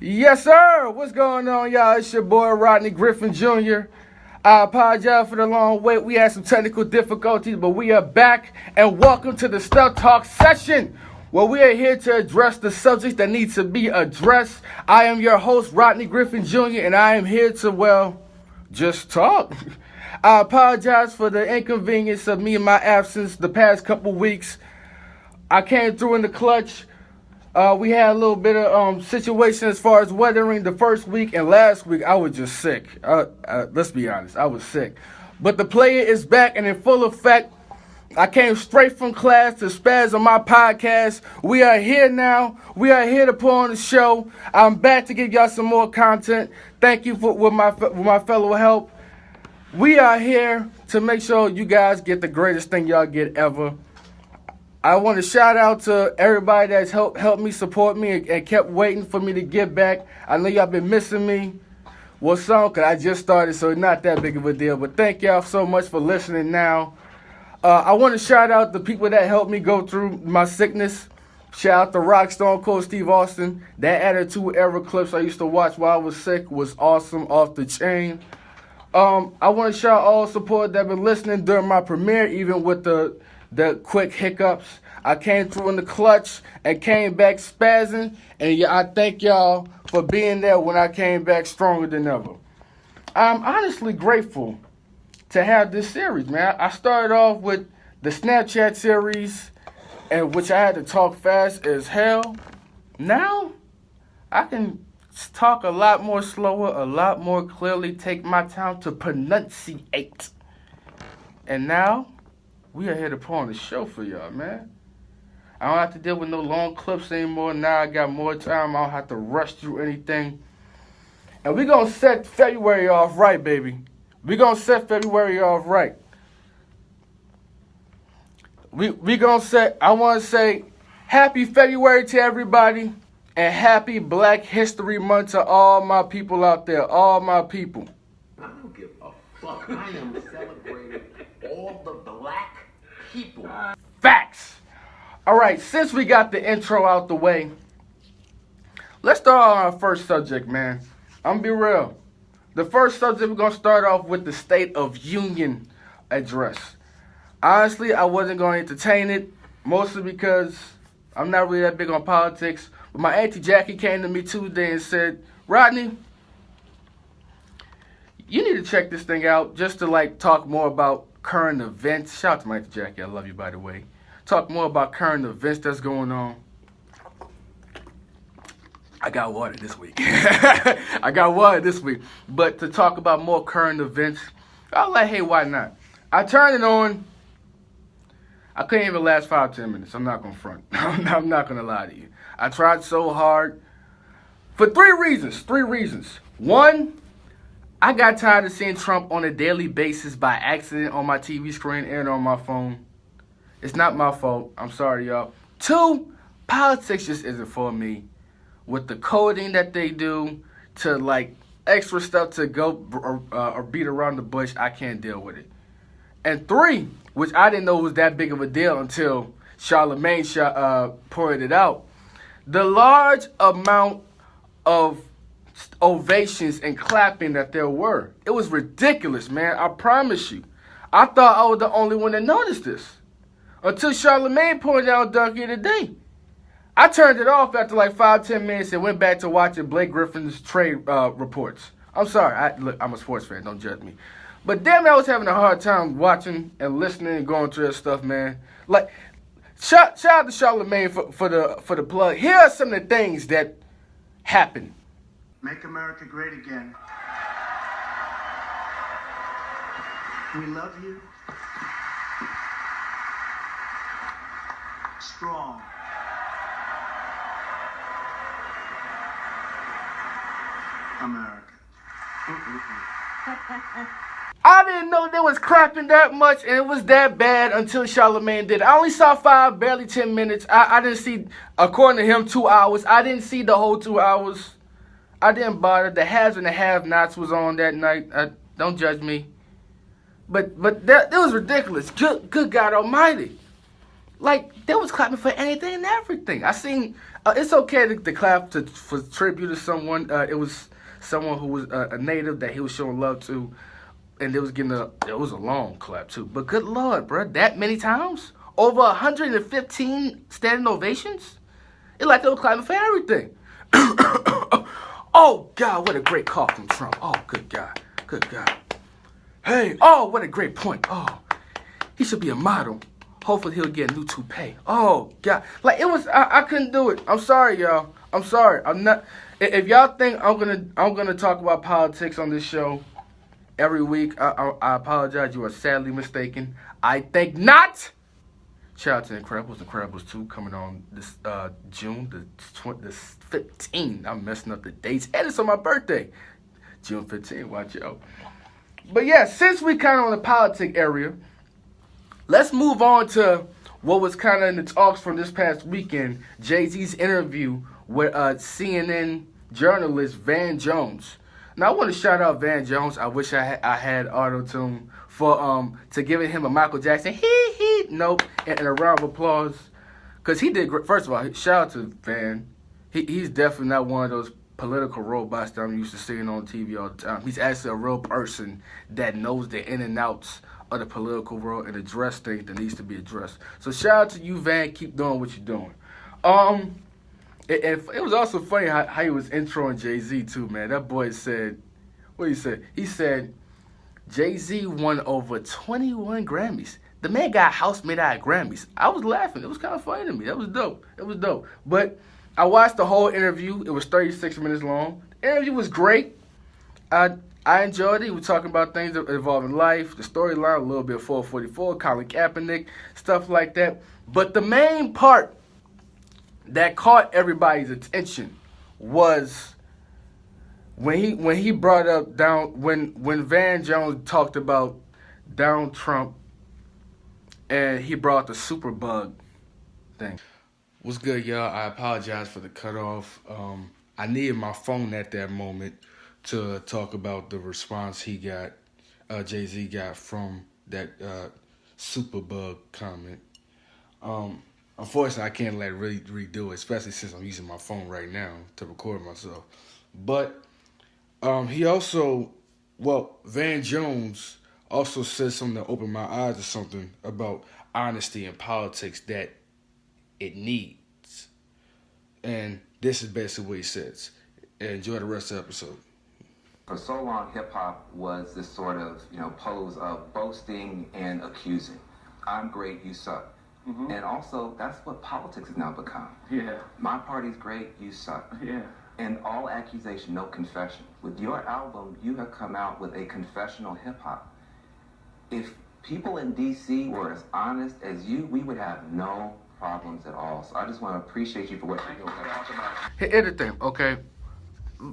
Yes, sir. What's going on, y'all? It's your boy, Rodney Griffin Jr. I apologize for the long wait. We had some technical difficulties, but we are back, and welcome to the Stuff Talk session, where we are here to address the subjects that need to be addressed. I am your host, Rodney Griffin Jr., and I am here to, just talk. I apologize for the inconvenience of me and my absence the past couple weeks. I came through in the clutch. We had a little bit of situation as far as weathering the first week, and last week I was just sick. Let's be honest, I was sick. But the player is back and in full effect. I came straight from class to spaz on my podcast. We are here now. We are here to put on the show. I'm back to give y'all some more content. Thank you with my fellow help. We are here to make sure you guys get the greatest thing y'all get ever. I want to shout out to everybody that's helped me, support me, and kept waiting for me to get back. I know y'all been missing me. Well, some, because I just started, so it's not that big of a deal. But thank y'all so much for listening now. I want to shout out the people that helped me go through my sickness. Shout out to Rock Stone Cold Steve Austin. That Attitude Era clips I used to watch while I was sick was awesome, off the chain. I want to shout out all support that been listening during my premiere, even with the quick hiccups. I came through in the clutch and came back spazzing, and I thank y'all for being there when I came back stronger than ever. I'm honestly grateful to have this series, man. I started off with the Snapchat series, and which I had to talk fast as hell. Now, I can talk a lot more slower, a lot more clearly, take my time to pronunciate. And now, we are here to put on the show for y'all, man. I don't have to deal with no long clips anymore. Now I got more time. I don't have to rush through anything. And we're going to set February off right, baby. We're going to set February off right. We going to set, I want to say, happy February to everybody. And happy Black History Month to all my people out there. All my people. I don't give a fuck. I am celebrating all the black people. Facts. All right, since we got the intro out the way, let's start on our first subject, man. I'm gonna be real. The first subject, we're gonna start off with the State of Union address. Honestly, I wasn't gonna entertain it, mostly because I'm not really that big on politics. But my auntie Jackie came to me Tuesday and said, Rodney, you need to check this thing out just to talk more about current events. Shout out to my auntie Jackie. I love you, by the way. Talk more about current events that's going on. I got water this week. But to talk about more current events, I was like, hey, why not? I turned it on. I couldn't even last 5-10 minutes. I'm not going to front. I'm not going to lie to you. I tried so hard for three reasons. One, I got tired of seeing Trump on a daily basis by accident on my TV screen and on my phone. It's not my fault. I'm sorry, y'all. Two, politics just isn't for me. With the coding that they do to extra stuff to go or beat around the bush, I can't deal with it. And three, which I didn't know was that big of a deal until Charlemagne pointed it out, the large amount of ovations and clapping that there were. It was ridiculous, man. I promise you. I thought I was the only one that noticed this. Until Charlemagne pointed out Dunky today. I turned it off after 5-10 minutes and went back to watching Blake Griffin's trade reports. I'm sorry. Look, I'm a sports fan. Don't judge me. But damn it, I was having a hard time watching and listening and going through that stuff, man. Shout out to Charlemagne for the plug. Here are some of the things that happened. Make America great again. We love you. Strong. America. I didn't know they was clapping that much and it was that bad until Charlemagne did. I only saw 5, barely 10 minutes. I didn't see, according to him, 2 hours. I didn't see the whole 2 hours. I didn't bother. The haves and the have-nots was on that night. Don't judge me. But that was ridiculous. Good God Almighty. Like, they was clapping for anything and everything. I seen, it's okay to clap for tribute to someone. It was someone who was a native that he was showing love to, and they was getting it was a long clap too. But good Lord, bro, that many times? Over 115 standing ovations? It's like they were clapping for everything. Oh, God, what a great call from Trump. Oh, good God. Good God. Hey, oh, what a great point. Oh, he should be a model. Hopefully he'll get a new toupee. Oh, God. Like, it was, I couldn't do it. I'm sorry, y'all. I'm sorry. I'm not, if y'all think I'm gonna talk about politics on this show every week, I apologize. You are sadly mistaken. I think not. Shout out to Incredibles 2 coming on this June the 15th. I'm messing up the dates, and it's on my birthday, June 15th. Watch out. But yeah, since we kind of on the politic area, let's move on to what was kind of in the talks from this past weekend. Jay-Z's interview with CNN journalist Van Jones. Now I want to shout out Van Jones. I wish I had auto-tune for to giving him a Michael Jackson nope and a round of applause, because he did great. First of all, shout out to Van. He's definitely not one of those political robots that I'm used to seeing on TV all the time. He's actually a real person that knows the in and outs of the political world and address things that needs to be addressed. So shout out to you, Van. Keep doing what you're doing. It was also funny how he was introing Jay-Z too, man. That boy said, what he said? He said, Jay-Z won over 21 Grammys. The man got a house made out of Grammys. I was laughing. It was kind of funny to me. That was dope. It was dope. But I watched the whole interview. It was 36 minutes long. The interview was great. I enjoyed it. He was talking about things involving life, the storyline, a little bit of 444, Colin Kaepernick, stuff like that. But the main part that caught everybody's attention was when he brought up when Van Jones talked about Donald Trump, and he brought the superbug thing. What's good, y'all? I apologize for the cutoff. I needed my phone at that moment to talk about the response Jay-Z got from that superbug comment. Unfortunately, I can't let it really redo it, especially since I'm using my phone right now to record myself. But Van Jones also said something that opened my eyes to something about honesty in politics that it needs. And this is basically what he says. Enjoy the rest of the episode. For so long, hip-hop was this sort of, pose of boasting and accusing. I'm great, you suck. Mm-hmm. And also, that's what politics has now become. Yeah. My party's great, you suck. Yeah. And all accusation, no confession. With your album, you have come out with a confessional hip-hop. If people in D.C. were as honest as you, we would have no problems at all. So I just want to appreciate you for what you're doing. Here's the thing, okay?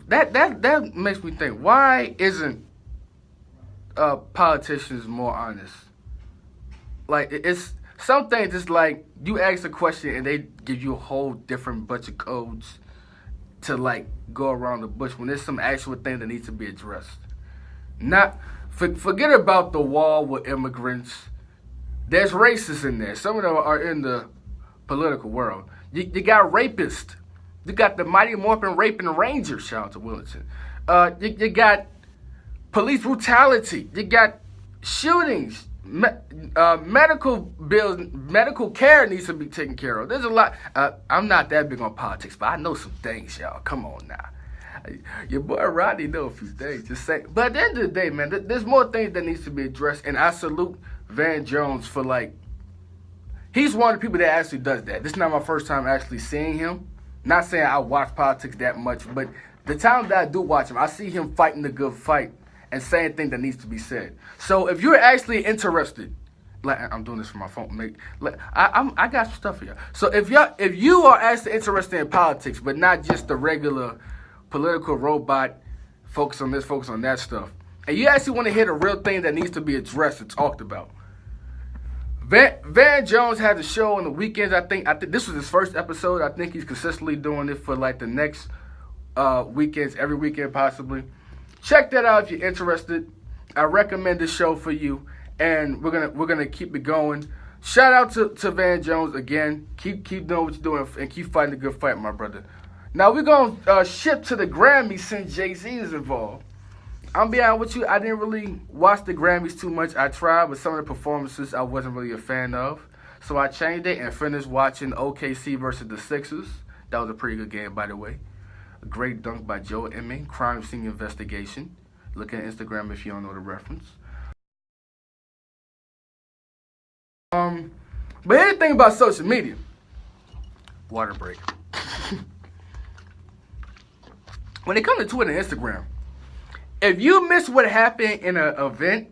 That makes me think, why isn't politicians more honest? Like, it's some things, it's like you ask a question and they give you a whole different bunch of codes to, like, go around the bush when there's some actual thing that needs to be addressed. Forget about the wall with immigrants. There's racists in there. Some of them are in the political world. You got rapists. You got the Mighty Morphin Raping Rangers, shout out to Willington. You got police brutality. You got shootings. Medical bills, medical care needs to be taken care of. There's a lot. I'm not that big on politics, but I know some things, y'all. Come on now. Your boy Rodney know a few things. Just say. But at the end of the day, man, there's more things that needs to be addressed, and I salute Van Jones for, like, he's one of the people that actually does that. This is not my first time actually seeing him. Not saying I watch politics that much, but the time that I do watch him, I see him fighting the good fight and saying things that needs to be said. So if you're actually interested, like, I'm doing this for my phone, mate. Like, I got some stuff for you. So if you are actually interested in politics, but not just the regular political robot, focus on this, focus on that stuff, and you actually want to hear the real thing that needs to be addressed and talked about, Van Jones had a show on the weekends. I think this was his first episode. I think he's consistently doing it for, like, the next weekends, every weekend possibly. Check that out if you're interested. I recommend this show for you, and we're gonna keep it going. shout out to Van Jones again. Keep doing what you're doing and keep fighting a good fight, my brother. Now we're gonna shift to the Grammys since Jay-Z is involved. I'm being honest with you, I didn't really watch the Grammys too much. I tried, but some of the performances I wasn't really a fan of. So I changed it and finished watching OKC versus the Sixers. That was a pretty good game, by the way. A great dunk by Joe Emmett, crime scene investigation. Look at Instagram if you don't know the reference. But here's the thing about social media. Water break. When it comes to Twitter and Instagram, if you miss what happened in an event,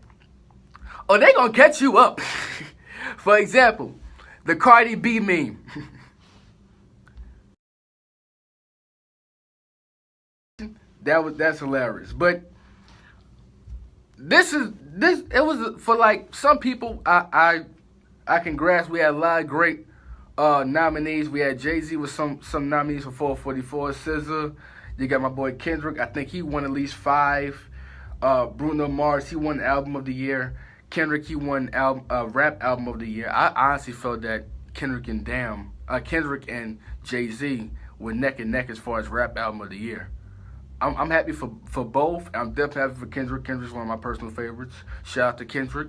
they gonna catch you up. For example, the Cardi B meme. That's hilarious. But it was for like some people I can grasp. We had a lot of great nominees. We had Jay-Z with some nominees for 444, SZA. You got my boy Kendrick. I think he won at least 5. Bruno Mars, he won Album of the Year. Kendrick, he won Rap Album of the Year. I honestly felt that Kendrick and Jay-Z were neck and neck as far as Rap Album of the Year. I'm happy for both. I'm definitely happy for Kendrick. Kendrick's one of my personal favorites. Shout out to Kendrick.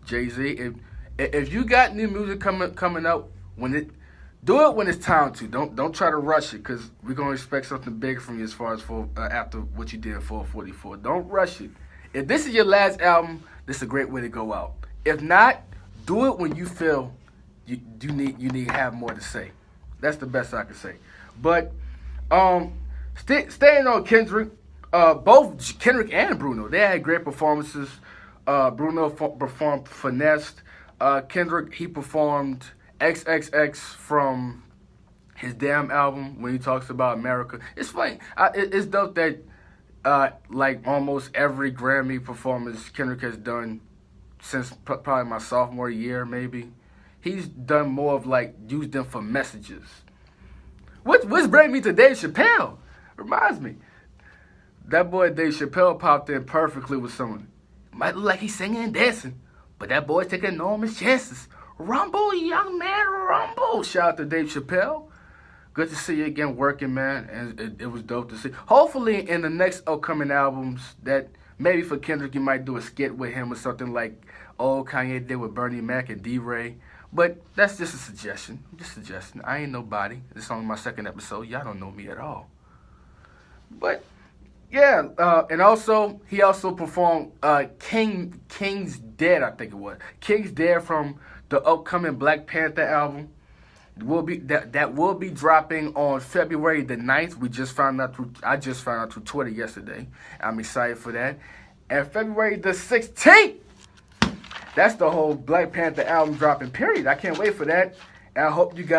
Jay-Z. If you got new music coming out, do it when it's time to. Don't try to rush it, because we're gonna expect something big from you as far as after what you did in 444. Don't rush it. If this is your last album, this is a great way to go out. If not, do it when you feel you need to have more to say. That's the best I can say. But staying on Kendrick, both Kendrick and Bruno, they had great performances. Bruno performed Finessed. Kendrick, he performed XXX from his damn album when he talks about America. It's funny. It's dope that like almost every Grammy performance Kendrick has done since probably my sophomore year, maybe, he's done more of like used them for messages. Which brings me to Dave Chappelle. Reminds me, that boy Dave Chappelle popped in perfectly with someone. Might look like he's singing and dancing, but that boy's taking enormous chances. Rumble, young man, rumble. Shout out to Dave Chappelle. Good to see you again working, man. And it was dope to see. Hopefully in the next upcoming albums, that maybe for Kendrick, you might do a skit with him or something like Kanye did with Bernie Mac and D-Ray. But that's just a suggestion. Just a suggestion. I ain't nobody. This is only my second episode. Y'all don't know me at all. But yeah, and also he also performed King's Dead, I think it was. King's Dead from the upcoming Black Panther album. That will be dropping on February the 9th. I just found out through Twitter yesterday. I'm excited for that. And February the 16th, that's the whole Black Panther album dropping, period. I can't wait for that. And I hope you guys